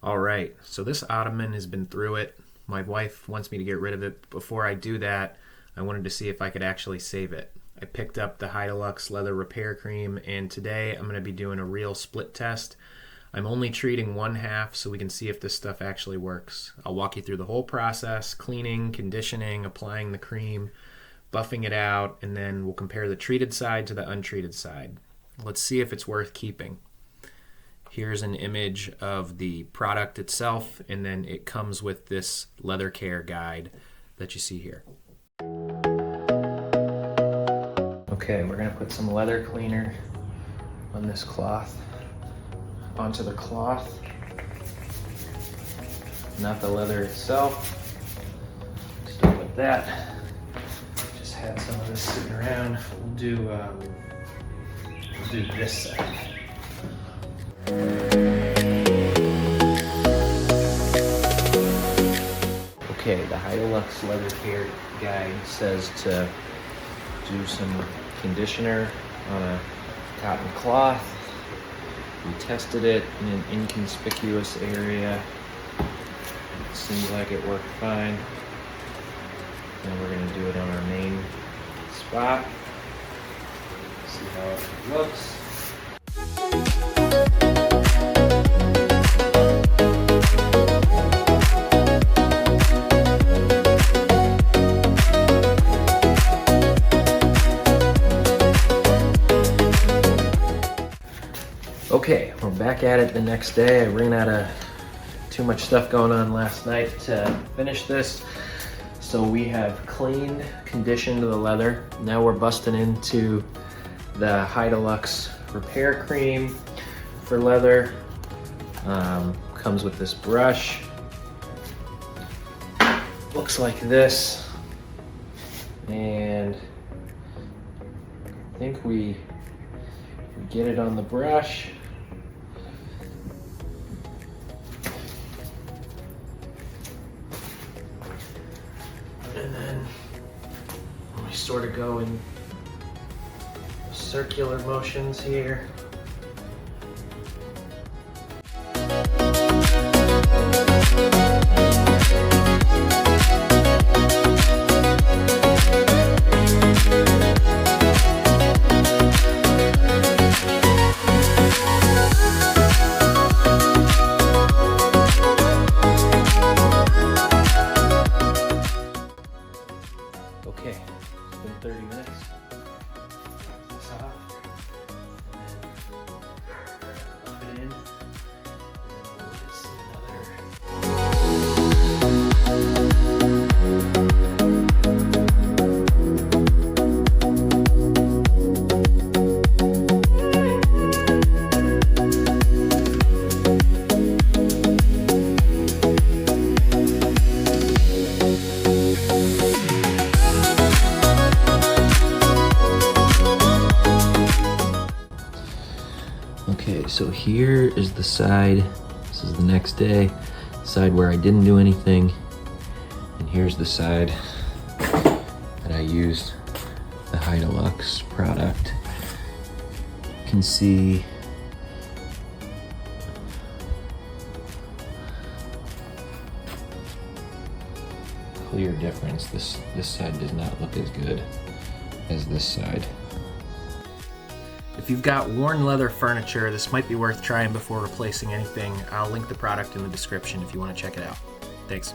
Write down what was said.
All right, so this ottoman has been through it. My wife wants me to get rid of it. Before I do that, I wanted to see if I could actually save it. I picked up the Heidelux Leather Repair Cream, and today I'm going to be doing a real split test. I'm only treating one half so we can see if this stuff actually works. I'll walk you through the whole process: cleaning, conditioning, applying the cream, buffing it out, and then we'll compare the treated side to the untreated side. Let's see if it's worth keeping. Here's an image of the product itself, and then it comes with this leather care guide that you see here. Okay, we're gonna put some leather cleaner on this cloth, onto the cloth, not the leather itself. Start with that. Just had some of this sitting around. We'll do this side. Okay, the Heidelux Leather Care Guide says to do some conditioner on a cotton cloth. We tested it in an inconspicuous area. It seems like it worked fine. And we're going to do it on our main spot. See how it looks. Okay, we're back at it the next day. I ran out of too much stuff going on last night to finish this. So we have cleaned, conditioned the leather. Now we're busting into the Heidelux Repair Cream for leather. Comes with this brush. Looks like this. And I think we get it on the brush. And then we sort of go in circular motions here. Okay, it's been 30 minutes. Take this off, and put it in, and then we'll just see Okay, so here is the side. This is the next day, side where I didn't do anything. And here's the side that I used the Heidelux product. You can see clear difference. This side does not look as good as this side. If you've got worn leather furniture, this might be worth trying before replacing anything. I'll link the product in the description if you want to check it out. Thanks.